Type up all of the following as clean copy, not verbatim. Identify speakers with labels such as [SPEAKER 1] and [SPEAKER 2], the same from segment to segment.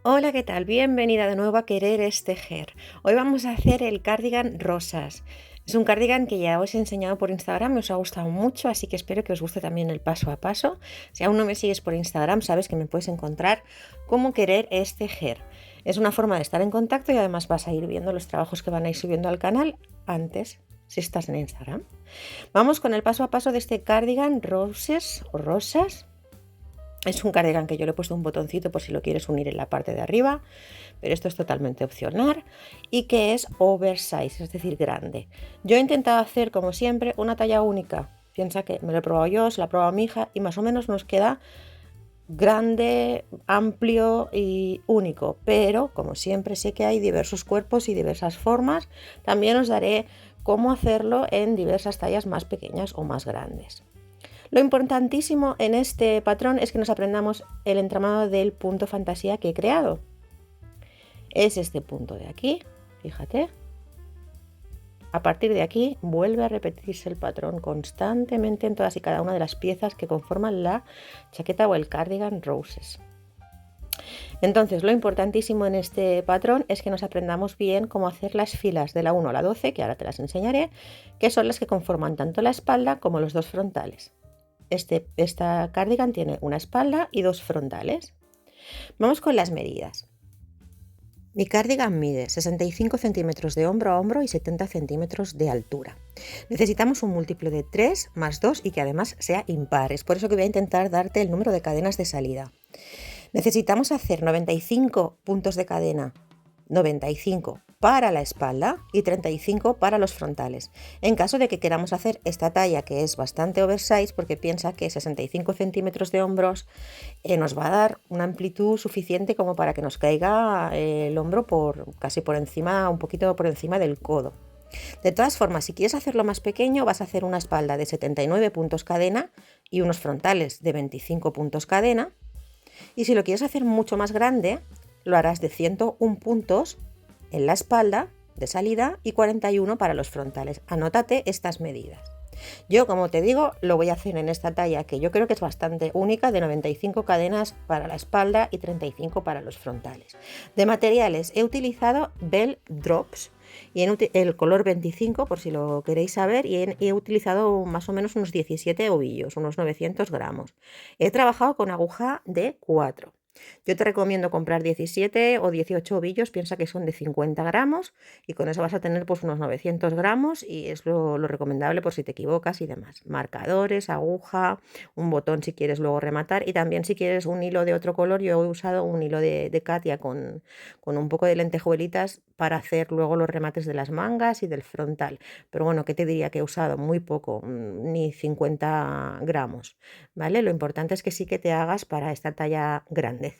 [SPEAKER 1] Hola, ¿qué tal? Bienvenida de nuevo a Querer es Tejer. Hoy vamos a hacer el cardigan rosas. Es un cardigan que ya os he enseñado por Instagram, me os ha gustado mucho, así que espero que os guste también el paso a paso. Si aún no me sigues por Instagram, sabes que me puedes encontrar como Querer es Tejer. Es una forma de estar en contacto y además vas a ir viendo los trabajos que van a ir subiendo al canal antes, si estás en Instagram. Vamos con el paso a paso de este cardigan roses o rosas. Es un cardigan que yo le he puesto un botoncito por si lo quieres unir en la parte de arriba, pero esto es totalmente opcional y que es oversize, es decir, grande. Yo he intentado hacer, como siempre, una talla única. Piensa que me lo he probado yo, se la ha probado mi hija y más o menos nos queda grande, amplio y único. Pero, como siempre, sé que hay diversos cuerpos y diversas formas. También os daré cómo hacerlo en diversas tallas más pequeñas o más grandes. Lo importantísimo en este patrón es que nos aprendamos el entramado del punto fantasía que he creado. Es este punto de aquí, fíjate. A partir de aquí vuelve a repetirse el patrón constantemente en todas y cada una de las piezas que conforman la chaqueta o el cardigan roses. Entonces, lo importantísimo en este patrón es que nos aprendamos bien cómo hacer las filas de la 1 a la 12, que ahora te las enseñaré, que son las que conforman tanto la espalda como los dos frontales. Esta cardigan tiene una espalda y dos frontales. Vamos con las medidas. Mi cardigan mide 65 centímetros de hombro a hombro y 70 centímetros de altura. Necesitamos un múltiplo de 3 más 2 y que además sea impar. Es por eso que voy a intentar darte el número de cadenas de salida. Necesitamos hacer 95 puntos de cadena, 95 para la espalda y 35 para los frontales. En caso de que queramos hacer esta talla, que es bastante oversize, porque piensa que 65 centímetros de hombros nos va a dar una amplitud suficiente como para que nos caiga el hombro casi por encima, un poquito por encima del codo. De todas formas, si quieres hacerlo más pequeño, vas a hacer una espalda de 79 puntos cadena y unos frontales de 25 puntos cadena. Y si lo quieres hacer mucho más grande, lo harás de 101 puntos en la espalda de salida y 41 para los frontales. Anótate estas medidas. Yo, como te digo, lo voy a hacer en esta talla que yo creo que es bastante única, de 95 cadenas para la espalda y 35 para los frontales. De materiales he utilizado Bell Drops y en el color 25, por si lo queréis saber, y he utilizado más o menos unos 17 ovillos, unos 900 gramos. He trabajado con aguja de 4. Yo te recomiendo comprar 17 o 18 ovillos, piensa que son de 50 gramos y con eso vas a tener pues unos 900 gramos y es lo recomendable por si te equivocas y demás. Marcadores, aguja, un botón si quieres luego rematar y también si quieres un hilo de otro color. Yo he usado un hilo de Katia con un poco de lentejuelitas para hacer luego los remates de las mangas y del frontal. Pero bueno, ¿qué te diría? Que he usado muy poco, ni 50 gramos, ¿vale? Lo importante es que sí que te hagas para esta talla grandecita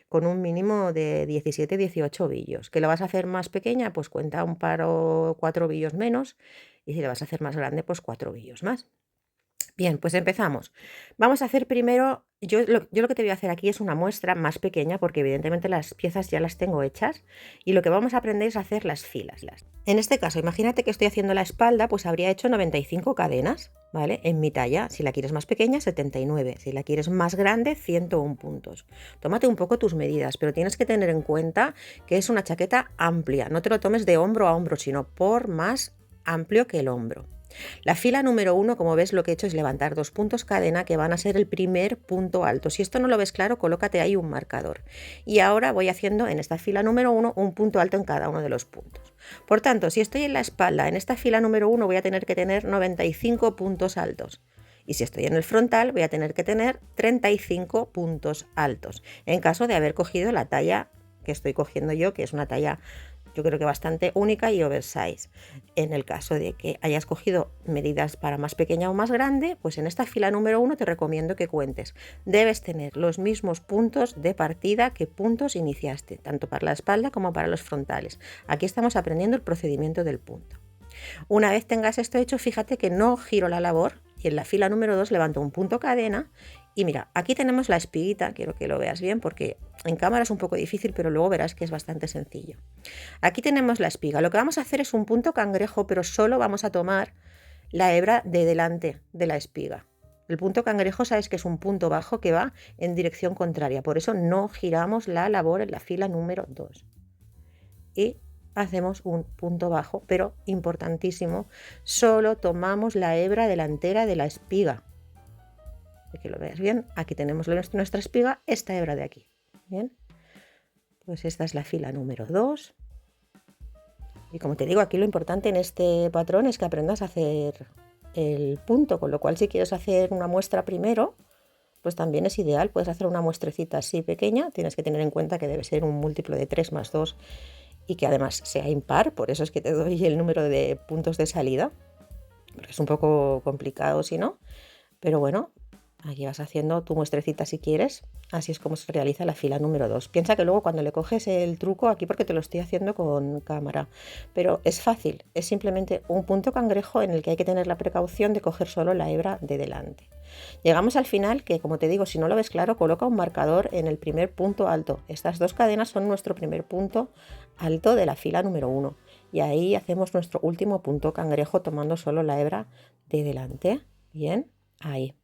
[SPEAKER 1] con un mínimo de 17-18 ovillos. ¿Que lo vas a hacer más pequeña? Pues cuenta un par o 4 ovillos menos y si lo vas a hacer más grande, pues 4 ovillos más. Bien, pues empezamos. Vamos a hacer primero, yo lo que te voy a hacer aquí es una muestra más pequeña porque evidentemente las piezas ya las tengo hechas y lo que vamos a aprender es a hacer las filas. En este caso, imagínate que estoy haciendo la espalda, pues habría hecho 95 cadenas, ¿vale? En mi talla, si la quieres más pequeña, 79, si la quieres más grande, 101 puntos. Tómate un poco tus medidas, pero tienes que tener en cuenta que es una chaqueta amplia, no te lo tomes de hombro a hombro, sino por más amplio que el hombro. La fila número 1, como ves, lo que he hecho es levantar 2 puntos cadena que van a ser el primer punto alto. Si esto no lo ves claro, colócate ahí un marcador. Y ahora voy haciendo en esta fila número 1 un punto alto en cada uno de los puntos. Por tanto, si estoy en la espalda, en esta fila número 1 voy a tener que tener 95 puntos altos. Y si estoy en el frontal, voy a tener que tener 35 puntos altos. En caso de haber cogido la talla que estoy cogiendo yo, que es una talla yo creo que bastante única y oversize. En el caso de que hayas cogido medidas para más pequeña o más grande, pues en esta fila número 1 te recomiendo que cuentes. Debes tener los mismos puntos de partida que puntos iniciaste, tanto para la espalda como para los frontales. Aquí estamos aprendiendo el procedimiento del punto. Una vez tengas esto hecho, fíjate que no giro la labor y en la fila número 2 levanto un punto cadena y mira, aquí tenemos la espiguita, quiero que lo veas bien porque en cámara es un poco difícil, pero luego verás que es bastante sencillo. Aquí tenemos la espiga. Lo que vamos a hacer es un punto cangrejo, pero solo vamos a tomar la hebra de delante de la espiga. El punto cangrejo sabes que es un punto bajo que va en dirección contraria, por eso no giramos la labor en la fila número 2. Y hacemos un punto bajo, pero importantísimo, solo tomamos la hebra delantera de la espiga. Para que lo veas bien, aquí tenemos nuestra espiga, esta hebra de aquí. Bien, pues esta es la fila número 2. Y como te digo, aquí lo importante en este patrón es que aprendas a hacer el punto, con lo cual si quieres hacer una muestra primero, pues también es ideal, puedes hacer una muestrecita así pequeña, tienes que tener en cuenta que debe ser un múltiplo de 3 más 2 y que además sea impar, por eso es que te doy el número de puntos de salida, porque es un poco complicado si no, pero bueno, aquí vas haciendo tu muestrecita si quieres, así es como se realiza la fila número 2. Piensa que luego cuando le coges el truco, aquí porque te lo estoy haciendo con cámara, pero es fácil, es simplemente un punto cangrejo en el que hay que tener la precaución de coger solo la hebra de delante. Llegamos al final que, como te digo, si no lo ves claro, coloca un marcador en el primer punto alto. Estas dos cadenas son nuestro primer punto alto de la fila número 1 y ahí hacemos nuestro último punto cangrejo tomando solo la hebra de delante. Bien, ahí.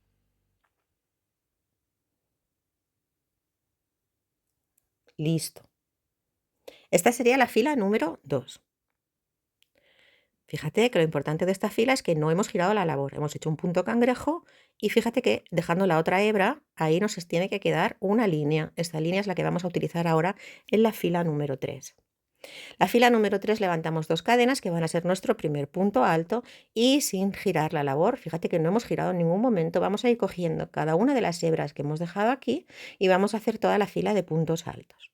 [SPEAKER 1] Listo. Esta sería la fila número 2. Fíjate que lo importante de esta fila es que no hemos girado la labor, hemos hecho un punto cangrejo y fíjate que dejando la otra hebra, ahí nos tiene que quedar una línea. Esta línea es la que vamos a utilizar ahora en la fila número 3. La fila número 3 levantamos 2 cadenas que van a ser nuestro primer punto alto y sin girar la labor, fíjate que no hemos girado en ningún momento, vamos a ir cogiendo cada una de las hebras que hemos dejado aquí y vamos a hacer toda la fila de puntos altos.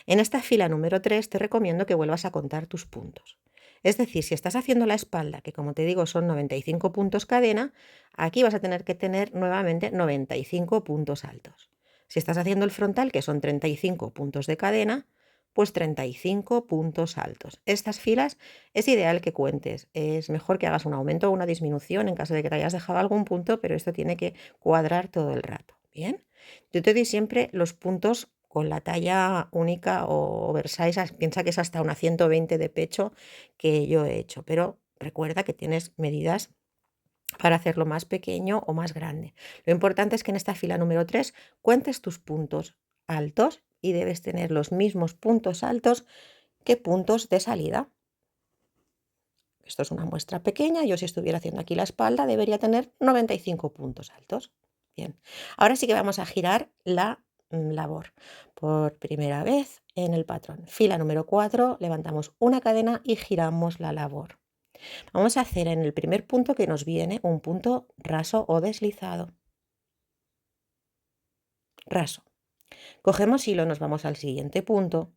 [SPEAKER 1] En esta fila número 3 te recomiendo que vuelvas a contar tus puntos. Es decir, si estás haciendo la espalda, que como te digo son 95 puntos cadena, aquí vas a tener que tener nuevamente 95 puntos altos. Si estás haciendo el frontal, que son 35 puntos de cadena, pues 35 puntos altos. Estas filas es ideal que cuentes. Es mejor que hagas un aumento o una disminución en caso de que te hayas dejado algún punto, pero esto tiene que cuadrar todo el rato. Bien, yo te doy siempre los puntos con la talla única o oversize, piensa que es hasta una 120 de pecho que yo he hecho, pero recuerda que tienes medidas para hacerlo más pequeño o más grande. Lo importante es que en esta fila número 3 cuentes tus puntos altos y debes tener los mismos puntos altos que puntos de salida. Esto es una muestra pequeña, yo si estuviera haciendo aquí la espalda debería tener 95 puntos altos. Bien, ahora sí que vamos a girar la labor por primera vez en el patrón. Fila número 4, levantamos una cadena y giramos la labor. Vamos a hacer en el primer punto que nos viene un punto raso o deslizado. Raso. Cogemos hilo, nos vamos al siguiente punto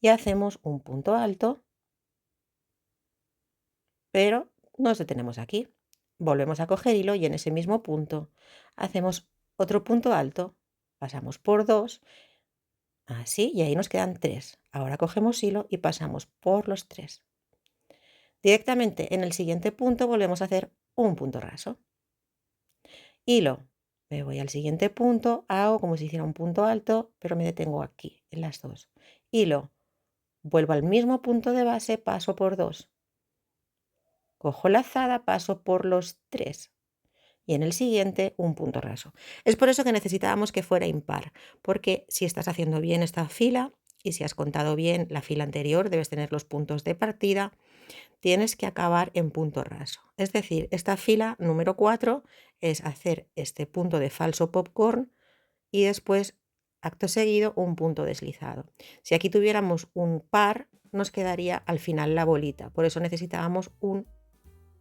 [SPEAKER 1] y hacemos un punto alto, pero nos detenemos aquí. Volvemos a coger hilo y en ese mismo punto hacemos otro punto alto, pasamos por 2, así, y ahí nos quedan 3. Ahora cogemos hilo y pasamos por los 3. Directamente en el siguiente punto volvemos a hacer un punto raso. Hilo, me voy al siguiente punto, hago como si hiciera un punto alto, pero me detengo aquí, en las 2. Hilo, vuelvo al mismo punto de base, paso por 2. Cojo lazada, paso por los 3. Y en el siguiente un punto raso. Es por eso que necesitábamos que fuera impar, porque si estás haciendo bien esta fila y si has contado bien la fila anterior, debes tener los puntos de partida, tienes que acabar en punto raso. Es decir, esta fila número 4 es hacer este punto de falso popcorn y después, acto seguido, un punto deslizado. Si aquí tuviéramos un par, nos quedaría al final la bolita. Por eso necesitábamos un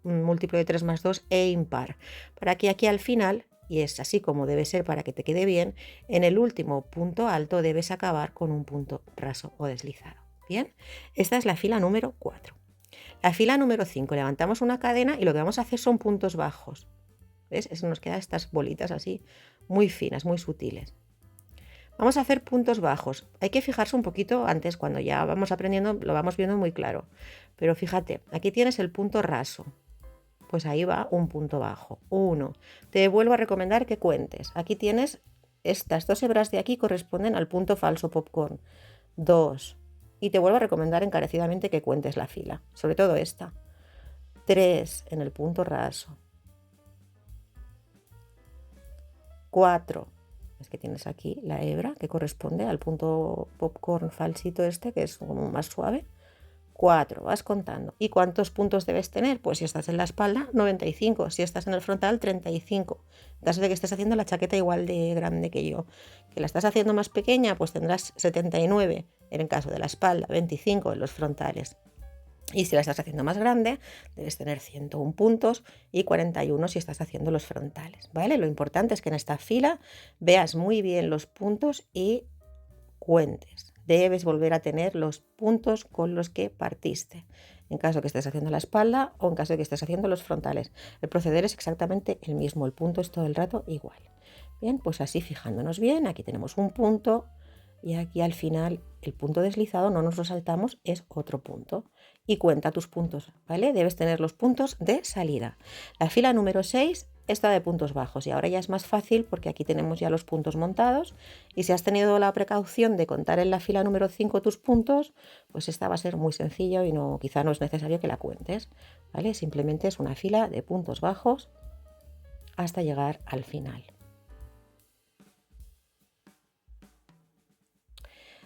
[SPEAKER 1] múltiplo de 3 más 2 e impar. Para que aquí al final, y es así como debe ser para que te quede bien, en el último punto alto debes acabar con un punto raso o deslizado. Bien, esta es la fila número 4. La fila número 5, levantamos una cadena y lo que vamos a hacer son puntos bajos. ¿Ves? Eso nos quedan estas bolitas así, muy finas, muy sutiles. Vamos a hacer puntos bajos. Hay que fijarse un poquito antes, cuando ya vamos aprendiendo, lo vamos viendo muy claro. Pero fíjate, aquí tienes el punto raso. Pues ahí va un punto bajo. 1. Te vuelvo a recomendar que cuentes. Aquí tienes estas 2 hebras de aquí corresponden al punto falso popcorn. 2. Y te vuelvo a recomendar encarecidamente que cuentes la fila, sobre todo esta. 3 en el punto raso. 4. Es que tienes aquí la hebra que corresponde al punto popcorn falsito este, que es como más suave. 4, vas contando. ¿Y cuántos puntos debes tener? Pues si estás en la espalda, 95. Si estás en el frontal, 35. En caso de que estés haciendo la chaqueta igual de grande que yo. Que la estás haciendo más pequeña, pues tendrás 79 en el caso de la espalda, 25 en los frontales. Y si la estás haciendo más grande, debes tener 101 puntos y 41 si estás haciendo los frontales, ¿vale? Lo importante es que en esta fila veas muy bien los puntos y cuentes. Debes volver a tener los puntos con los que partiste, en caso que estés haciendo la espalda o en caso de que estés haciendo los frontales. El proceder es exactamente el mismo, el punto es todo el rato igual. Bien, pues así fijándonos bien, aquí tenemos un punto y aquí al final el punto deslizado no nos lo saltamos, es otro punto. Y cuenta tus puntos, ¿vale? Debes tener los puntos de salida. La fila número 6 está de puntos bajos y ahora ya es más fácil porque aquí tenemos ya los puntos montados y si has tenido la precaución de contar en la fila número 5 tus puntos, pues esta va a ser muy sencillo y no, quizá no es necesario que la cuentes, ¿vale? Simplemente es una fila de puntos bajos hasta llegar al final.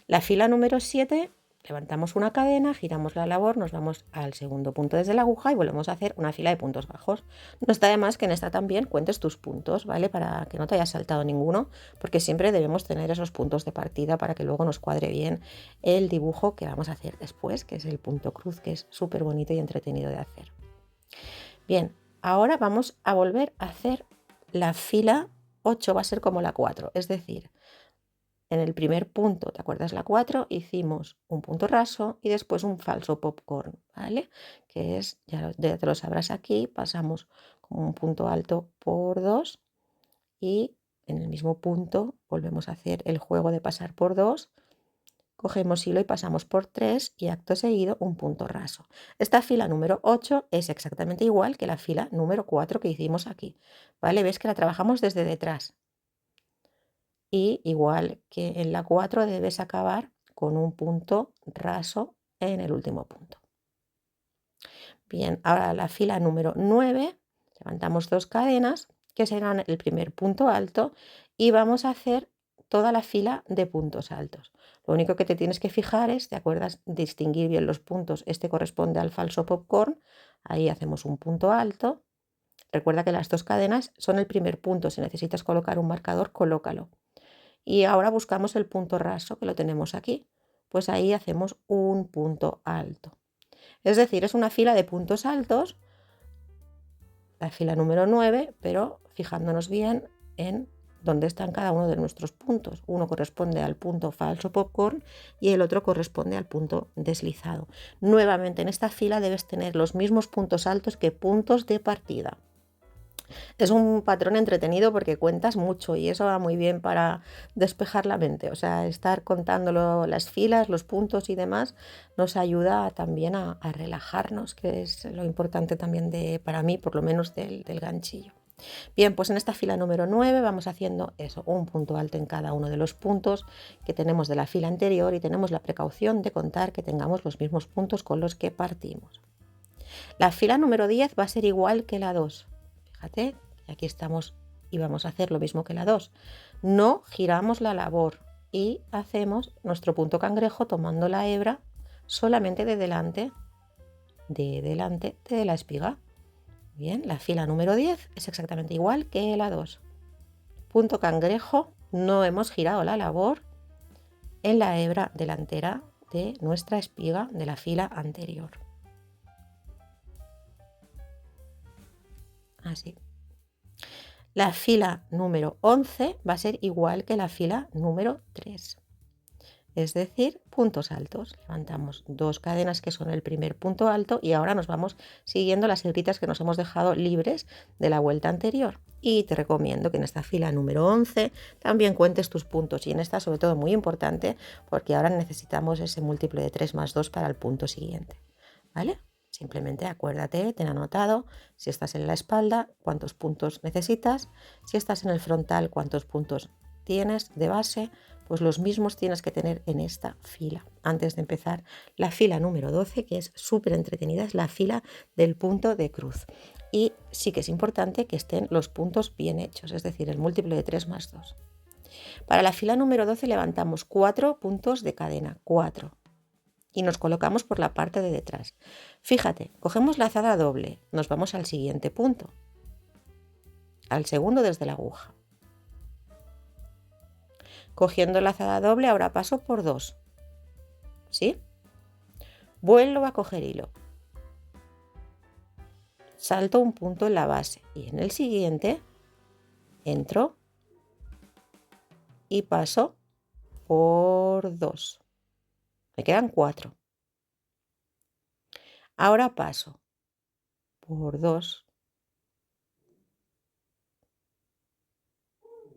[SPEAKER 1] La fila número 7, levantamos una cadena, giramos la labor, nos vamos al segundo punto desde la aguja y volvemos a hacer una fila de puntos bajos. No está de más que en esta también cuentes tus puntos, ¿vale? Para que no te hayas saltado ninguno, porque siempre debemos tener esos puntos de partida para que luego nos cuadre bien el dibujo que vamos a hacer después, que es el punto cruz, que es súper bonito y entretenido de hacer. Bien, ahora vamos a volver a hacer la fila 8, va a ser como la 4, es decir, en el primer punto, ¿te acuerdas la 4? Hicimos un punto raso y después un falso popcorn, ¿vale? Que es, ya te lo sabrás aquí, pasamos como un punto alto por 2 y en el mismo punto volvemos a hacer el juego de pasar por 2, cogemos hilo y pasamos por 3 y acto seguido un punto raso. Esta fila número 8 es exactamente igual que la fila número 4 que hicimos aquí, ¿vale? Ves que la trabajamos desde detrás. Y igual que en la 4 debes acabar con un punto raso en el último punto. Bien, ahora la fila número 9, levantamos 2 cadenas que serán el primer punto alto y vamos a hacer toda la fila de puntos altos. Lo único que te tienes que fijar es, ¿te acuerdas? Distinguir bien los puntos. Este corresponde al falso popcorn, ahí hacemos un punto alto. Recuerda que las 2 cadenas son el primer punto, si necesitas colocar un marcador, colócalo. Y ahora buscamos el punto raso, que lo tenemos aquí. Pues ahí hacemos un punto alto. Es decir, es una fila de puntos altos, la fila número 9, pero fijándonos bien en dónde están cada uno de nuestros puntos. Uno corresponde al punto falso popcorn y el otro corresponde al punto deslizado. Nuevamente en esta fila debes tener los mismos puntos altos que puntos de partida. Es un patrón entretenido porque cuentas mucho y eso va muy bien para despejar la mente. O sea, estar contándolo las filas, los puntos y demás nos ayuda también a relajarnos, que es lo importante también para mí, por lo menos del ganchillo. Bien, pues en esta fila número 9 vamos haciendo eso, un punto alto en cada uno de los puntos que tenemos de la fila anterior y tenemos la precaución de contar que tengamos los mismos puntos con los que partimos. La fila número 10 va a ser igual que la 2. Fíjate, aquí estamos y vamos a hacer lo mismo que la 2. No giramos la labor y hacemos nuestro punto cangrejo tomando la hebra solamente de delante de la espiga. Bien, la fila número 10 es exactamente igual que la 2. Punto cangrejo, no hemos girado la labor en la hebra delantera de nuestra espiga de la fila anterior. Así. La fila número 11 va a ser igual que la fila número 3. Es decir, puntos altos. Levantamos 2 cadenas que son el primer punto alto y ahora nos vamos siguiendo las hebritas que nos hemos dejado libres de la vuelta anterior. Y te recomiendo que en esta fila número 11 también cuentes tus puntos y en esta sobre todo muy importante porque ahora necesitamos ese múltiplo de 3 más 2 para el punto siguiente. ¿Vale? Simplemente acuérdate, ten anotado si estás en la espalda, cuántos puntos necesitas, si estás en el frontal, cuántos puntos tienes de base, pues los mismos tienes que tener en esta fila. Antes de empezar la fila número 12, que es súper entretenida, es la fila del punto de cruz. y sí que es importante que estén los puntos bien hechos, es decir, el múltiplo de 3 más 2. Para la fila número 12 levantamos 4 puntos de cadena, 4, y nos colocamos por la parte de detrás. Fíjate, cogemos lazada doble, nos vamos al siguiente punto, al segundo desde la aguja. Cogiendo lazada doble, ahora paso por 2, ¿sí? Vuelvo a coger hilo. Salto un punto en la base y en el siguiente entro y paso por 2. Me quedan 4. Ahora paso por 2,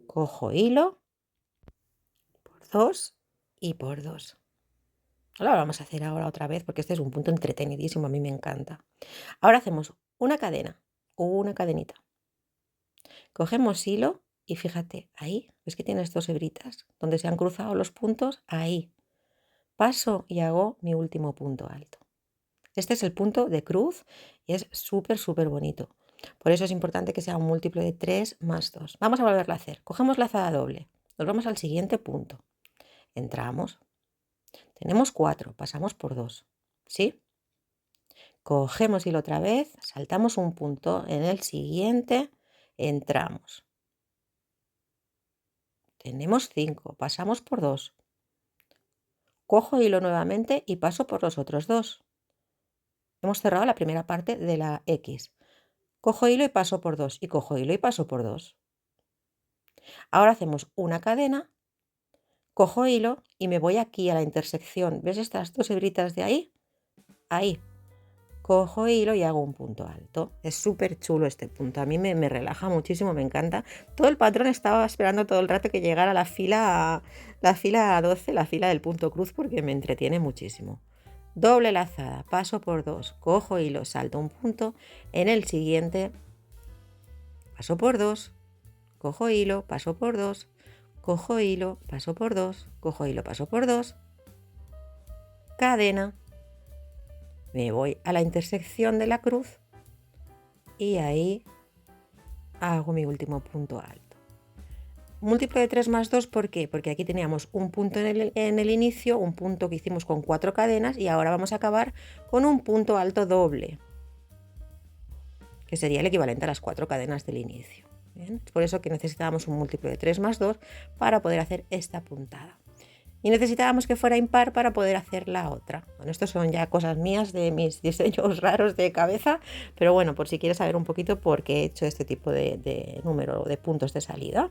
[SPEAKER 1] cojo hilo, por 2 y por 2. Lo vamos a hacer ahora otra vez porque este es un punto entretenidísimo, a mí me encanta. Ahora hacemos una cadena, una cadenita. Cogemos hilo y fíjate, ahí, ¿ves que tienes 2 hebritas? Donde se han cruzado los puntos, ahí. Paso y hago mi último punto alto. Este es el punto de cruz y es súper, súper bonito. Por eso es importante que sea un múltiplo de 3 más 2. Vamos a volverlo a hacer. Cogemos lazada doble. Nos vamos al siguiente punto. Entramos. Tenemos 4. Pasamos por 2. ¿Sí? Cogemos hilo otra vez. Saltamos un punto. En el siguiente entramos. Tenemos 5. Pasamos por 2. Cojo hilo nuevamente y paso por los otros 2. Hemos cerrado la primera parte de la X. Cojo hilo y paso por 2 y cojo hilo y paso por 2. Ahora hacemos una cadena, cojo hilo y me voy aquí a la intersección. ¿Ves estas 2 hebritas de ahí? Ahí. Cojo hilo y hago un punto alto. Es súper chulo este punto. A mí me relaja muchísimo, me encanta. Todo el patrón estaba esperando todo el rato que llegara la fila 12, la fila del punto cruz, porque me entretiene muchísimo. Doble lazada, paso por 2, cojo hilo, salto un punto. En el siguiente paso por 2, cojo hilo, paso por 2, cojo hilo, paso por 2, cojo hilo, paso por 2, cadena, me voy a la intersección de la cruz y ahí hago mi último punto alto. Múltiplo de 3 más 2, ¿por qué? Porque aquí teníamos un punto en el inicio, un punto que hicimos con 4 cadenas y ahora vamos a acabar con un punto alto doble, que sería el equivalente a las 4 cadenas del inicio. Bien, es por eso que necesitábamos un múltiplo de 3 más 2 para poder hacer esta puntada. Y necesitábamos que fuera impar para poder hacer la otra. Bueno, estos son ya cosas mías de mis diseños raros de cabeza, pero bueno, por si quieres saber un poquito por qué he hecho este tipo de número de puntos de salida.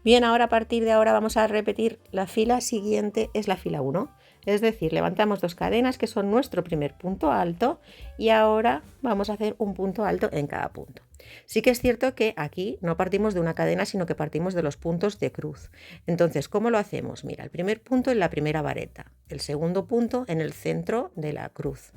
[SPEAKER 1] Bien, ahora a partir de ahora vamos a repetir la fila siguiente, es la fila 1. Es decir, levantamos 2 cadenas que son nuestro primer punto alto y ahora vamos a hacer un punto alto en cada punto. Sí que es cierto que aquí no partimos de una cadena, sino que partimos de los puntos de cruz. Entonces, ¿cómo lo hacemos? Mira, el primer punto en la primera vareta, el segundo punto en el centro de la cruz.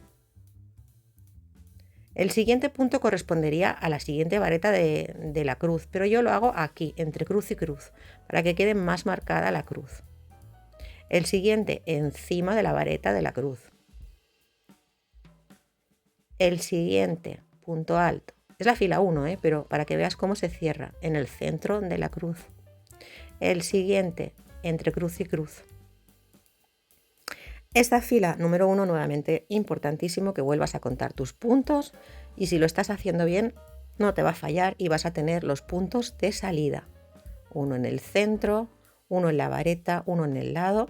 [SPEAKER 1] El siguiente punto correspondería a la siguiente vareta de la cruz, pero yo lo hago aquí, entre cruz y cruz, para que quede más marcada la cruz. El siguiente encima de la vareta de la cruz. El siguiente punto alto. Es la fila 1, pero para que veas cómo se cierra en el centro de la cruz. El siguiente entre cruz y cruz. Esta fila número 1, nuevamente importantísimo que vuelvas a contar tus puntos y si lo estás haciendo bien no te va a fallar y vas a tener los puntos de salida. Uno en el centro, uno en la vareta, uno en el lado.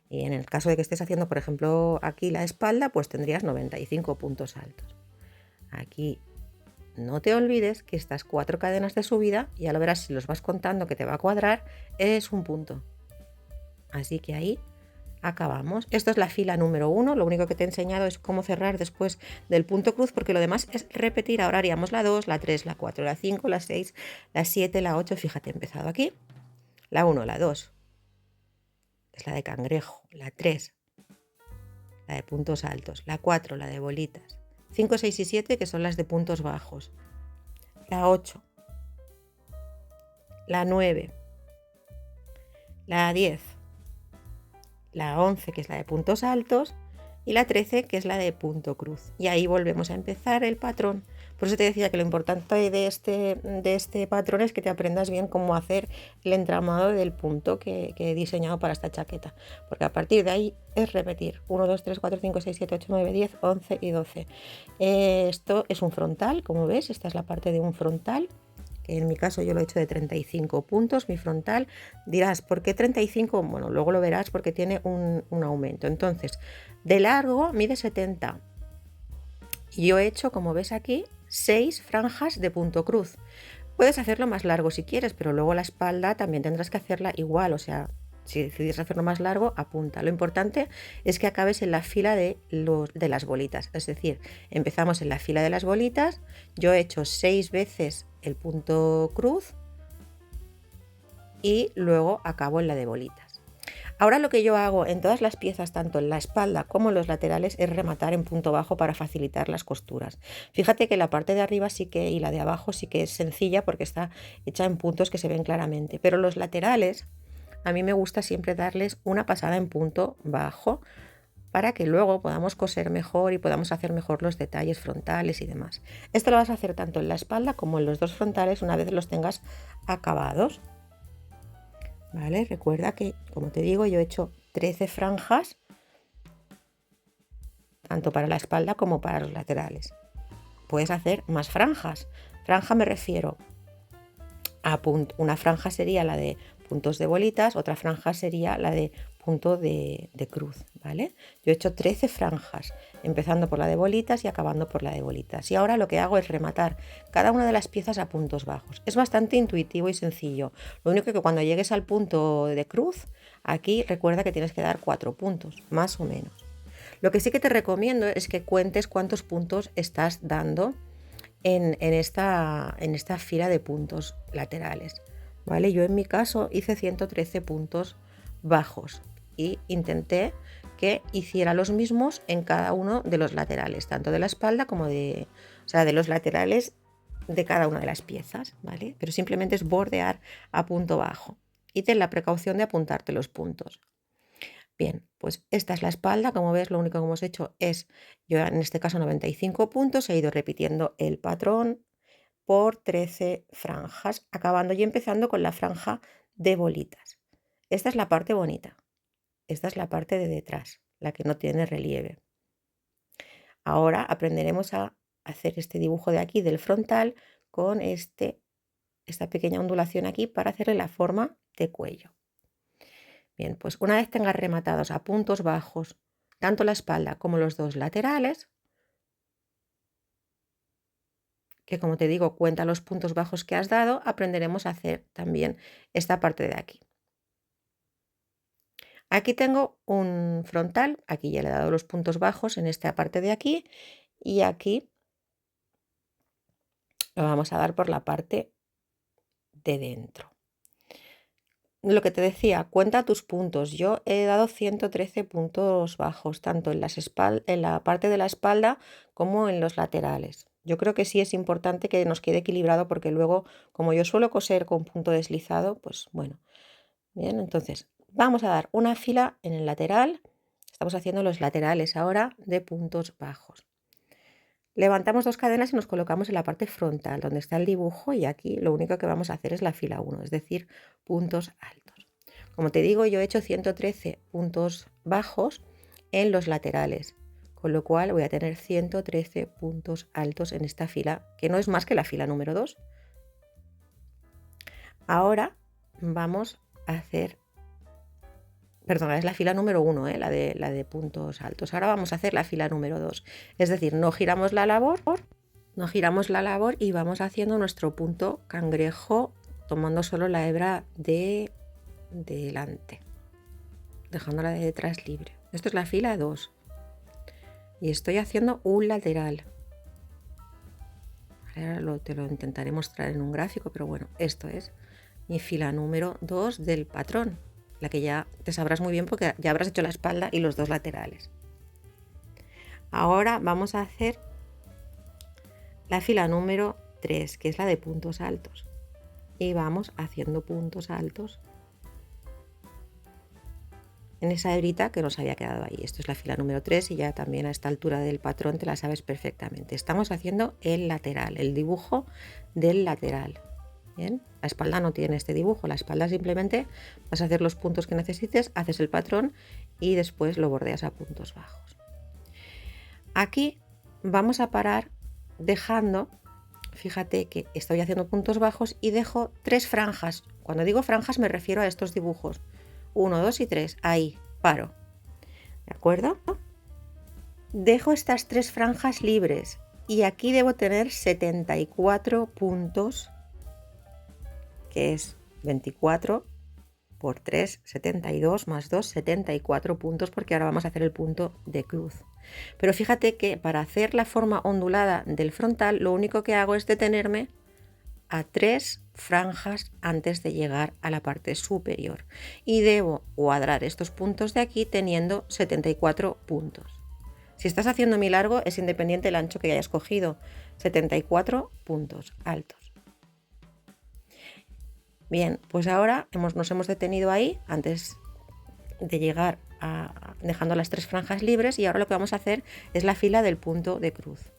[SPEAKER 1] Y en el caso de que estés haciendo, por ejemplo, aquí la espalda, pues tendrías 95 puntos altos. Aquí no te olvides que estas 4 cadenas de subida, ya lo verás si los vas contando que te va a cuadrar, es un punto. Así que ahí acabamos. Esto es la fila número 1, lo único que te he enseñado es cómo cerrar después del punto cruz, porque lo demás es repetir. Ahora haríamos la 2, la 3, la 4, la 5, la 6, la 7, la 8, fíjate, he empezado aquí. La 1, la 2, es la de cangrejo, la 3, la de puntos altos, la 4, la de bolitas, 5, 6 y 7, que son las de puntos bajos, la 8, la 9, la 10, la 11, que es la de puntos altos, y la 13, que es la de punto cruz. Y ahí volvemos a empezar el patrón. Por eso te decía que lo importante de este patrón es que te aprendas bien cómo hacer el entramado del punto que he diseñado para esta chaqueta. Porque a partir de ahí es repetir 1, 2, 3, 4, 5, 6, 7, 8, 9, 10, 11 y 12. Esto es un frontal, como ves, esta es la parte de un frontal, que en mi caso yo lo he hecho de 35 puntos, mi frontal. Dirás, ¿por qué 35? Bueno, luego lo verás porque tiene un aumento. Entonces, de largo mide 70. Y yo he hecho, como ves aquí, 6 franjas de punto cruz. Puedes hacerlo más largo si quieres, pero luego la espalda también tendrás que hacerla igual, o sea, si decides hacerlo más largo, apunta. Lo importante es que acabes en la fila de las bolitas, es decir, empezamos en la fila de las bolitas. Yo he hecho 6 veces el punto cruz y luego acabo en la de bolitas. Ahora lo que yo hago en todas las piezas, tanto en la espalda como en los laterales, es rematar en punto bajo para facilitar las costuras. Fíjate que la parte de arriba sí que y la de abajo sí que es sencilla porque está hecha en puntos que se ven claramente, pero los laterales a mí me gusta siempre darles una pasada en punto bajo para que luego podamos coser mejor y podamos hacer mejor los detalles frontales y demás. Esto lo vas a hacer tanto en la espalda como en los dos frontales una vez los tengas acabados. ¿Vale? Recuerda que, como te digo, yo he hecho 13 franjas, tanto para la espalda como para los laterales. Puedes hacer más franjas. Franja me refiero a una franja sería la de puntos de bolitas, otra franja sería la de punto de cruz, ¿vale? Yo he hecho 13 franjas, empezando por la de bolitas y acabando por la de bolitas. Y ahora lo que hago es rematar cada una de las piezas a puntos bajos. Es bastante intuitivo y sencillo. Lo único que cuando llegues al punto de cruz, aquí recuerda que tienes que dar 4 puntos, más o menos. Lo que sí que te recomiendo es que cuentes cuántos puntos estás dando en esta fila de puntos laterales, ¿vale? Yo en mi caso hice 113 puntos bajos y intenté que hiciera los mismos en cada uno de los laterales, tanto de la espalda como de los laterales de cada una de las piezas, ¿vale? Pero simplemente es bordear a punto bajo y ten la precaución de apuntarte los puntos. Bien, pues esta es la espalda. Como ves, lo único que hemos hecho es, yo en este caso 95 puntos, he ido repitiendo el patrón por 13 franjas, acabando y empezando con la franja de bolitas. Esta es la parte bonita, esta es la parte de detrás, la que no tiene relieve. Ahora aprenderemos a hacer este dibujo de aquí del frontal con esta pequeña ondulación aquí para hacerle la forma de cuello. Bien, pues una vez tengas rematados a puntos bajos tanto la espalda como los dos laterales, que como te digo cuenta los puntos bajos que has dado, aprenderemos a hacer también esta parte de aquí. Aquí tengo un frontal, aquí ya le he dado los puntos bajos en esta parte de aquí y aquí lo vamos a dar por la parte de dentro. Lo que te decía, cuenta tus puntos. Yo he dado 113 puntos bajos, tanto en la parte de la espalda como en los laterales. Yo creo que sí es importante que nos quede equilibrado porque luego, como yo suelo coser con punto deslizado, pues bueno. Bien, entonces vamos a dar una fila en el lateral. Estamos haciendo los laterales ahora de puntos bajos. Levantamos 2 cadenas y nos colocamos en la parte frontal donde está el dibujo y aquí lo único que vamos a hacer es la fila 1, es decir, puntos altos. Como te digo, yo he hecho 113 puntos bajos en los laterales, con lo cual voy a tener 113 puntos altos en esta fila, que no es más que la fila número 2. Ahora vamos a hacer, perdona, es la fila número 1, la de puntos altos. Ahora vamos a hacer la fila número 2, es decir, no giramos la labor y vamos haciendo nuestro punto cangrejo tomando solo la hebra de delante, dejándola de detrás libre. Esto es la fila 2 y estoy haciendo un lateral. Ahora te lo intentaré mostrar en un gráfico, pero bueno, esto es mi fila número 2 del patrón, la que ya te sabrás muy bien porque ya habrás hecho la espalda y los dos laterales. Ahora vamos a hacer la fila número 3, que es la de puntos altos, y vamos haciendo puntos altos en esa hebrita que nos había quedado ahí. Esto es la fila número 3 y ya también a esta altura del patrón te la sabes perfectamente. Estamos haciendo el lateral, el dibujo del lateral. Bien, la espalda no tiene este dibujo, la espalda simplemente vas a hacer los puntos que necesites, haces el patrón y después lo bordeas a puntos bajos. Aquí vamos a parar dejando, fíjate que estoy haciendo puntos bajos y dejo 3 franjas. Cuando digo franjas me refiero a estos dibujos. 1, 2 y 3, ahí, paro. ¿De acuerdo? Dejo estas 3 franjas libres y aquí debo tener 74 puntos, que es 24 por 3, 72 más 2, 74 puntos, porque ahora vamos a hacer el punto de cruz. Pero fíjate que para hacer la forma ondulada del frontal, lo único que hago es detenerme a 3 franjas antes de llegar a la parte superior. Y debo cuadrar estos puntos de aquí teniendo 74 puntos. Si estás haciendo mi largo, es independiente del ancho que hayas cogido. 74 puntos altos. Bien, pues ahora nos hemos detenido ahí antes de llegar dejando las 3 franjas libres y ahora lo que vamos a hacer es la fila del punto de cruz.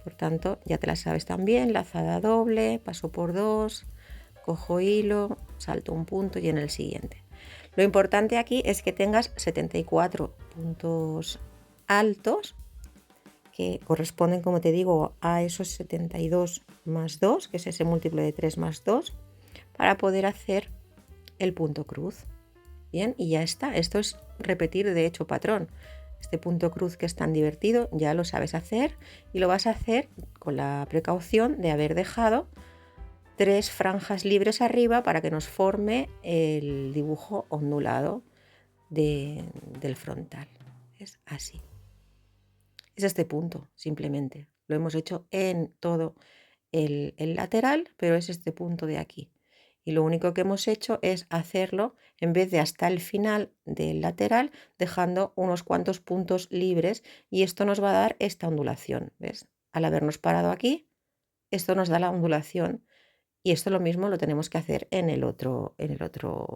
[SPEAKER 1] Por tanto, ya te la sabes también, lazada doble, paso por 2, cojo hilo, salto un punto y en el siguiente. Lo importante aquí es que tengas 74 puntos altos que corresponden, como te digo, a esos 72 más 2, que es ese múltiplo de 3 más 2, para poder hacer el punto cruz. Bien, y ya está. Esto es repetir de hecho patrón. Este punto cruz que es tan divertido ya lo sabes hacer y lo vas a hacer con la precaución de haber dejado 3 franjas libres arriba para que nos forme el dibujo ondulado del frontal. Es así. Es este punto, simplemente. Lo hemos hecho en todo el lateral, pero es este punto de aquí. Y lo único que hemos hecho es hacerlo en vez de hasta el final del lateral, dejando unos cuantos puntos libres y esto nos va a dar esta ondulación. ¿Ves? Al habernos parado aquí, esto nos da la ondulación y esto lo mismo lo tenemos que hacer en el otro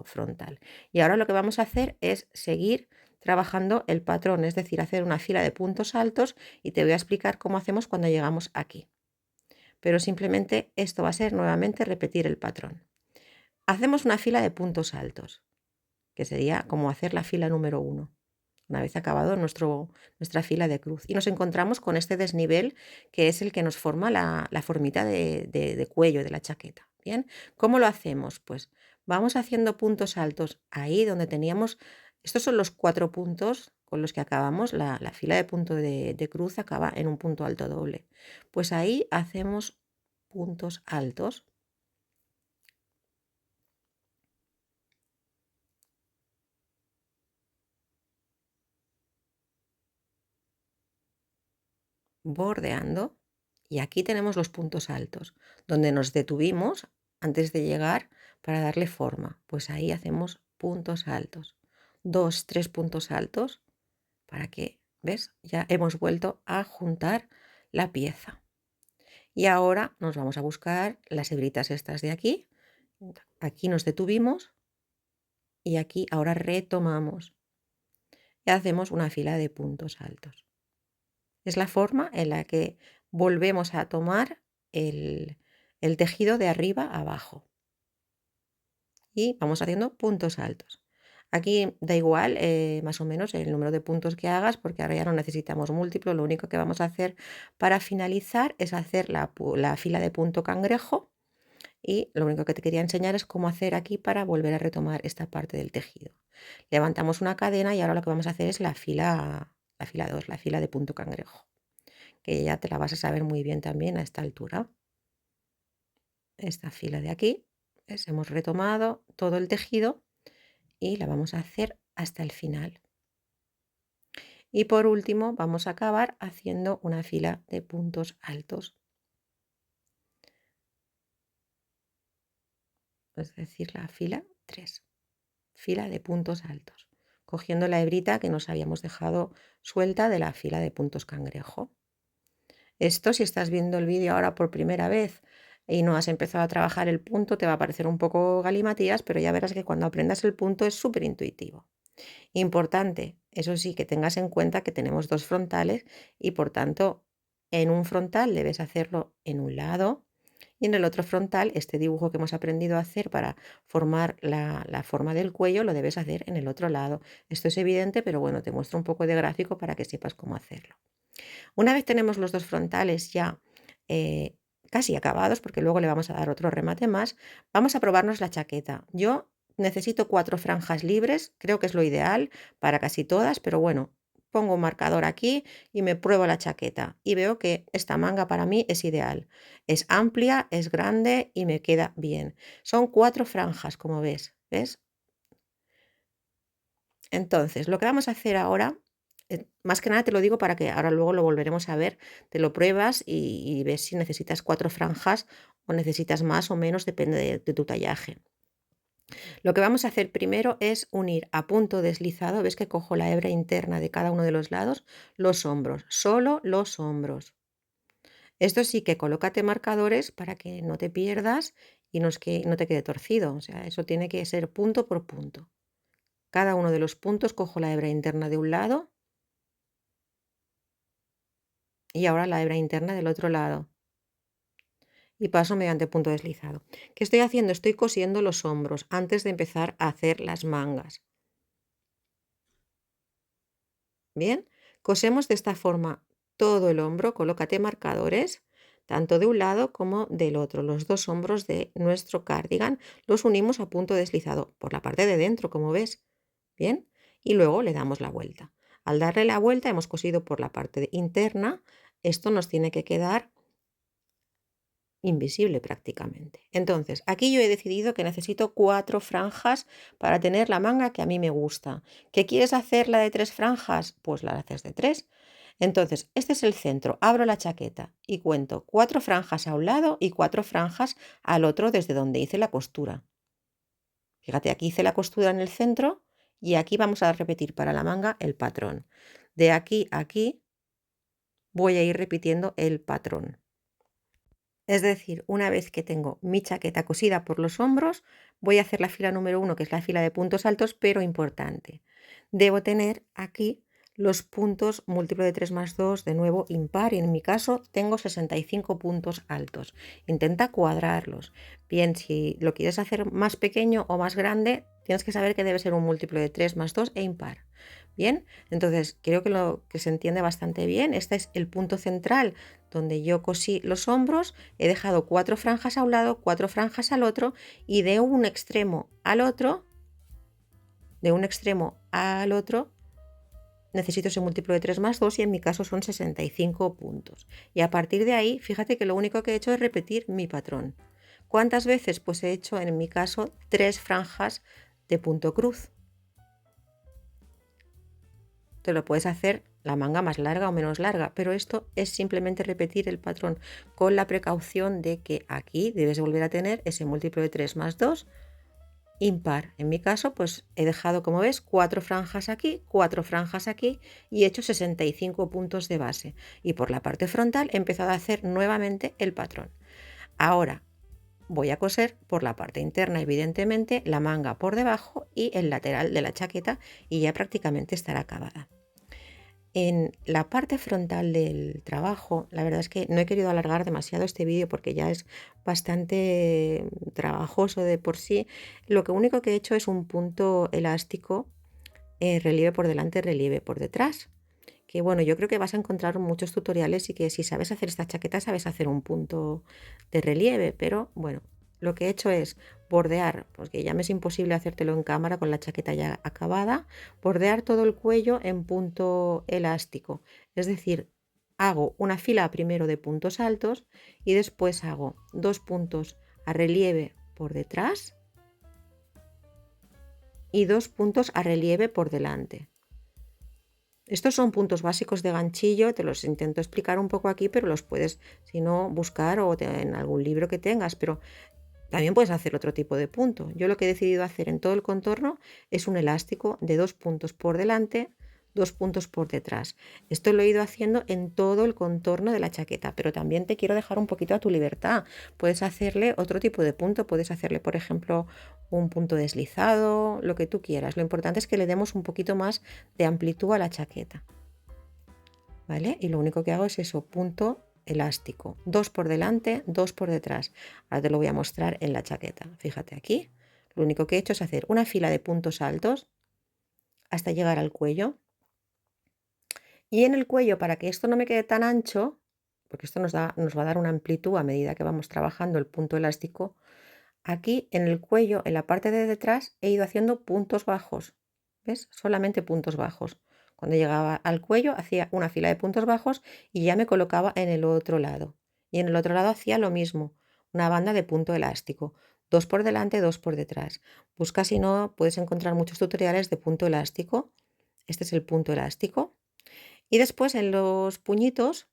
[SPEAKER 1] frontal. Y ahora lo que vamos a hacer es seguir trabajando el patrón, es decir, hacer una fila de puntos altos y te voy a explicar cómo hacemos cuando llegamos aquí. Pero simplemente esto va a ser nuevamente repetir el patrón. Hacemos una fila de puntos altos, que sería como hacer la fila número 1, una vez acabado nuestra fila de cruz. Y nos encontramos con este desnivel que es el que nos forma la formita de cuello de la chaqueta. Bien, ¿cómo lo hacemos? Pues vamos haciendo puntos altos ahí donde teníamos, estos son los 4 puntos con los que acabamos, la fila de punto de cruz acaba en un punto alto doble. Pues ahí hacemos puntos altos. Bordeando y aquí tenemos los puntos altos donde nos detuvimos antes de llegar para darle forma, pues ahí hacemos puntos altos, 2, 3 puntos altos para que, ¿ves? Ya hemos vuelto a juntar la pieza y ahora nos vamos a buscar las hebritas estas de aquí. Aquí nos detuvimos y aquí ahora retomamos y hacemos una fila de puntos altos. Es la forma en la que volvemos a tomar el tejido de arriba a abajo. Y vamos haciendo puntos altos. Aquí da igual más o menos el número de puntos que hagas porque ahora ya no necesitamos múltiplo. Lo único que vamos a hacer para finalizar es hacer la fila de punto cangrejo. Y lo único que te quería enseñar es cómo hacer aquí para volver a retomar esta parte del tejido. Levantamos una cadena y ahora lo que vamos a hacer es la fila 2, la fila de punto cangrejo, que ya te la vas a saber muy bien también a esta altura. Esta fila de aquí, ¿ves? Hemos retomado todo el tejido y la vamos a hacer hasta el final. Y por último vamos a acabar haciendo una fila de puntos altos. Es decir, la fila 3, fila de puntos altos, cogiendo la hebrita que nos habíamos dejado suelta de la fila de puntos cangrejo. Esto, si estás viendo el vídeo ahora por primera vez y no has empezado a trabajar el punto, te va a parecer un poco galimatías, pero ya verás que cuando aprendas el punto es súper intuitivo. Importante, eso sí, que tengas en cuenta que tenemos dos frontales y por tanto en un frontal debes hacerlo en un lado y en el otro frontal este dibujo que hemos aprendido a hacer para formar la forma del cuello lo debes hacer en el otro lado. Esto es evidente, pero bueno, te muestro un poco de gráfico para que sepas cómo hacerlo. Una vez tenemos los dos frontales ya eh, casi acabados, porque luego le vamos a dar otro remate más, vamos a probarnos la chaqueta. Yo necesito 4 franjas libres, creo que es lo ideal para casi todas, pero bueno, pongo un marcador aquí y me pruebo la chaqueta y veo que esta manga para mí es ideal. Es amplia, es grande y me queda bien. Son 4 franjas, como ves, ¿ves? Entonces, lo que vamos a hacer ahora, más que nada te lo digo para que ahora luego lo volveremos a ver, te lo pruebas y ves si necesitas 4 franjas o necesitas más o menos, depende de tu tallaje. Lo que vamos a hacer primero es unir a punto deslizado, ves que cojo la hebra interna de cada uno de los lados, los hombros, solo los hombros. Esto sí que colócate marcadores para que no te pierdas y no te quede torcido, o sea, eso tiene que ser punto por punto. Cada uno de los puntos cojo la hebra interna de un lado y ahora la hebra interna del otro lado y paso mediante punto deslizado. ¿Qué estoy haciendo? Estoy cosiendo los hombros antes de empezar a hacer las mangas. Bien, cosemos de esta forma todo el hombro, colócate marcadores tanto de un lado como del otro. Los dos hombros de nuestro cardigan los unimos a punto deslizado por la parte de dentro, como ves. Bien, y luego le damos la vuelta. Al darle la vuelta hemos cosido por la parte interna. Esto nos tiene que quedar invisible prácticamente. Entonces, aquí yo he decidido que necesito 4 franjas para tener la manga que a mí me gusta. ¿Qué quieres hacer la de 3 franjas? Pues la haces de 3. Entonces, este es el centro. Abro la chaqueta y cuento 4 franjas a un lado y 4 franjas al otro desde donde hice la costura. Fíjate, aquí hice la costura en el centro y aquí vamos a repetir para la manga el patrón. De aquí a aquí voy a ir repitiendo el patrón. Es decir, una vez que tengo mi chaqueta cosida por los hombros, voy a hacer la fila número 1, que es la fila de puntos altos, pero importante. Debo tener aquí los puntos múltiplo de 3 más 2, de nuevo impar, y en mi caso tengo 65 puntos altos. Intenta cuadrarlos. Bien, si lo quieres hacer más pequeño o más grande, tienes que saber que debe ser un múltiplo de 3 más 2 e impar. Bien, entonces creo que lo que se entiende bastante bien. Este es el punto central donde yo cosí los hombros, he dejado 4 franjas a un lado, 4 franjas al otro y de un extremo al otro, necesito ese múltiplo de 3 más 2 y en mi caso son 65 puntos. Y a partir de ahí, fíjate que lo único que he hecho es repetir mi patrón. ¿Cuántas veces? Pues he hecho en mi caso 3 franjas de punto cruz. Te lo puedes hacer la manga más larga o menos larga, pero esto es simplemente repetir el patrón con la precaución de que aquí debes volver a tener ese múltiplo de 3 más 2 impar. En mi caso, pues he dejado, como ves, 4 franjas aquí, 4 franjas aquí y he hecho 65 puntos de base. Y por la parte frontal he empezado a hacer nuevamente el patrón. Ahora voy a coser por la parte interna, evidentemente, la manga por debajo y el lateral de la chaqueta y ya prácticamente estará acabada. En la parte frontal del trabajo, la verdad es que no he querido alargar demasiado este vídeo porque ya es bastante trabajoso de por sí. Lo que único que he hecho es un punto elástico, relieve por delante, relieve por detrás. Que bueno, yo creo que vas a encontrar muchos tutoriales y que si sabes hacer esta chaqueta sabes hacer un punto de relieve, pero bueno, lo que he hecho es bordear, porque ya me es imposible hacértelo en cámara con la chaqueta ya acabada, bordear todo el cuello en punto elástico. Es decir, hago una fila primero de puntos altos y después hago 2 puntos a relieve por detrás y 2 puntos a relieve por delante. Estos son puntos básicos de ganchillo, te los intento explicar un poco aquí, pero los puedes, si no, buscar o en algún libro que tengas, pero también puedes hacer otro tipo de punto. Yo lo que he decidido hacer en todo el contorno es un elástico de 2 puntos por delante, 2 puntos por detrás. Esto lo he ido haciendo en todo el contorno de la chaqueta, pero también te quiero dejar un poquito a tu libertad. Puedes hacerle otro tipo de punto, puedes hacerle, por ejemplo, un punto deslizado, lo que tú quieras. Lo importante es que le demos un poquito más de amplitud a la chaqueta, ¿vale? Y lo único que hago es eso, punto elástico, 2 por delante, 2 por detrás. Ahora te lo voy a mostrar en la chaqueta. Fíjate aquí, lo único que he hecho es hacer una fila de puntos altos hasta llegar al cuello. Y en el cuello, para que esto no me quede tan ancho, porque esto nos va a dar una amplitud a medida que vamos trabajando el punto elástico, aquí en el cuello, en la parte de detrás, he ido haciendo puntos bajos. ¿Ves? Solamente puntos bajos. Cuando llegaba al cuello hacía una fila de puntos bajos y ya me colocaba en el otro lado. Y en el otro lado hacía lo mismo, una banda de punto elástico. 2 por delante, 2 por detrás. Busca, si no, puedes encontrar muchos tutoriales de punto elástico. Este es el punto elástico. Y después en los puñitos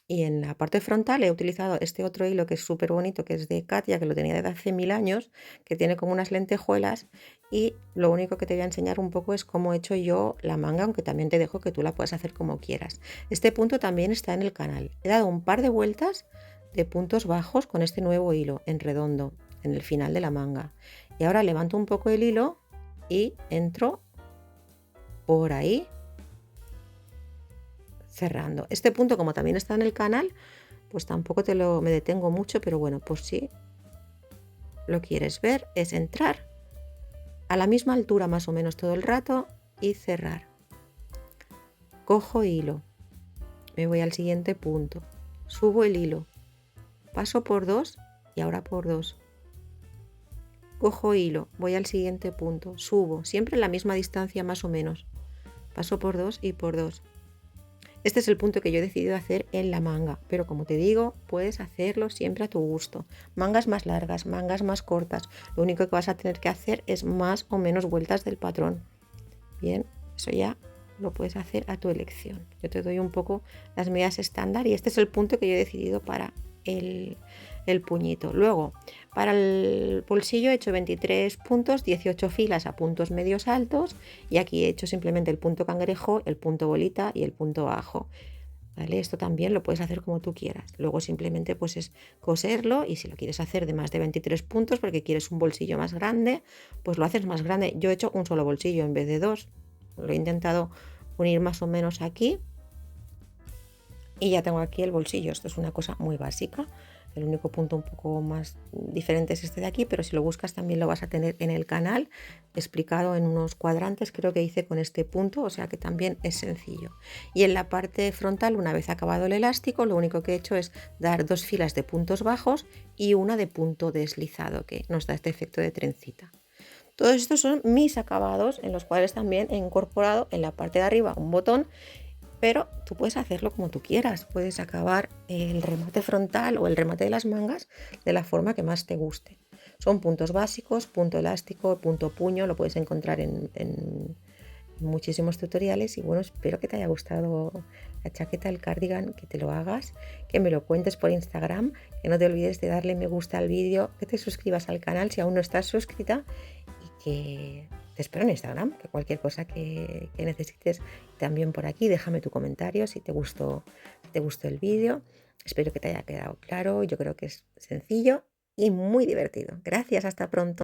[SPEAKER 1] y en la parte frontal he utilizado este otro hilo que es súper bonito, que es de Katia, que lo tenía desde hace 1000 años, que tiene como unas lentejuelas, y lo único que te voy a enseñar un poco es cómo he hecho yo la manga, aunque también te dejo que tú la puedas hacer como quieras. Este punto también está en el canal. He dado un par de vueltas de puntos bajos con este nuevo hilo en redondo en el final de la manga. Y ahora levanto un poco el hilo y entro por ahí cerrando. Este punto, como también está en el canal, pues tampoco me detengo mucho, pero bueno, por si lo quieres ver, es entrar a la misma altura más o menos todo el rato y cerrar. Cojo hilo, me voy al siguiente punto, subo el hilo, paso por 2 y ahora por 2. Cojo hilo, voy al siguiente punto, subo, siempre en la misma distancia más o menos. Paso por 2 y por 2. Este es el punto que yo he decidido hacer en la manga, pero como te digo, puedes hacerlo siempre a tu gusto. Mangas más largas, mangas más cortas. Lo único que vas a tener que hacer es más o menos vueltas del patrón. Bien, eso ya lo puedes hacer a tu elección. Yo te doy un poco las medidas estándar y este es el punto que yo he decidido para el puñito. Luego, para el bolsillo he hecho 23 puntos, 18 filas a puntos medios altos, y aquí he hecho simplemente el punto cangrejo, el punto bolita y el punto bajo. ¿Vale? Esto también lo puedes hacer como tú quieras. Luego simplemente pues es coserlo, y si lo quieres hacer de más de 23 puntos porque quieres un bolsillo más grande, pues lo haces más grande. Yo he hecho un solo bolsillo en vez de dos. Lo he intentado unir más o menos aquí y ya tengo aquí el bolsillo. Esto es una cosa muy básica. El único punto un poco más diferente es este de aquí, pero si lo buscas también lo vas a tener en el canal explicado en unos cuadrantes, creo que hice con este punto, o sea que también es sencillo. Y en la parte frontal, una vez acabado el elástico, lo único que he hecho es dar 2 filas de puntos bajos y una de punto deslizado, que nos da este efecto de trencita. Todos estos son mis acabados, en los cuales también he incorporado en la parte de arriba un botón, pero tú puedes hacerlo como tú quieras. Puedes acabar el remate frontal o el remate de las mangas de la forma que más te guste. Son puntos básicos, punto elástico, punto puño, lo puedes encontrar en muchísimos tutoriales. Y bueno, espero que te haya gustado la chaqueta, el cardigan, que te lo hagas, que me lo cuentes por Instagram, que no te olvides de darle me gusta al vídeo, que te suscribas al canal si aún no estás suscrita, y que te espero en Instagram, que cualquier cosa que necesites también por aquí, déjame tu comentario si te gustó el vídeo. Espero que te haya quedado claro. Yo creo que es sencillo y muy divertido. Gracias, hasta pronto.